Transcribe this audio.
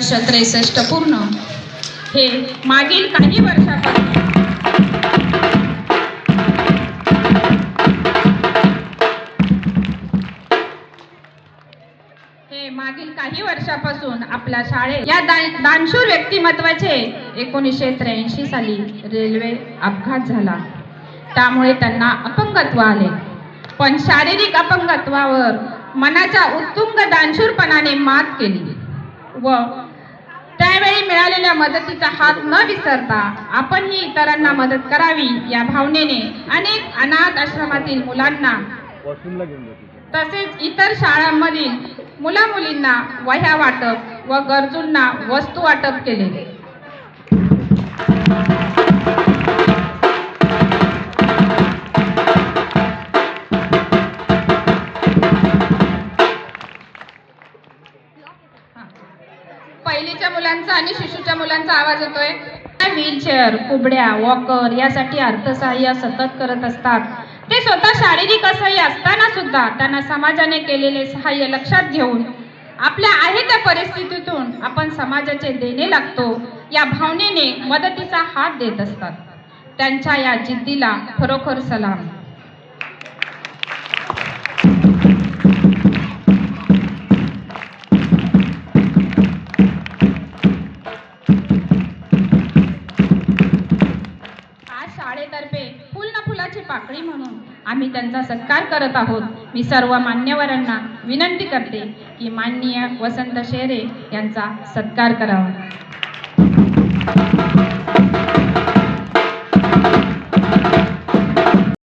63 पूर्ण हे मागील काही वर्षापासून आपल्या शाळेत या दानशूर व्यक्तिमत्वाचे 1983 साली रेल्वे अपघात झाला। त्यामुळे त्यांना अपंगत्व आले, पण शारीरिक अपंगत्वावर मनाच्या उत्तुंग दानशूरपणाने मात केली व त्यावेळी मिळालेल्या मदतीचा हात न विसरता आपणही इतरांना मदत करावी या भावनेने अनेक अनाथ आश्रमातील मुलांना तसेच इतर शाळांमधील मुला मुलींना वह्या वाटप व गरजूंना वस्तू वाटप केले। पहिलीच्या मुलांचा आणि शिशूच्या मुलांचा आवाज येतोय। व्हीलचेअर, कुबड्या, वॉकर यासाठी अर्थसहाय्य सतत करत असतात। ते स्वतः शारीरिक असहाय्य असताना सुद्धा त्यांना समाजाने केलेले सहाय्य लक्षात घेऊन आपल्या आहे त्या परिस्थितीतून आपण समाजाचे देणे लागतो या भावनेने मदतीचा हात देत असतात। त्यांच्या या जिद्दीला खरोखर सलाम। शाळेतर्फे फुल ना फुलाची पाकळी म्हणून आम्ही त्यांचा सत्कार करत आहोत। मी सर्व मान्यवरांना विनंती करते की माननीय वसंत शेरे यांचा सत्कार करावा।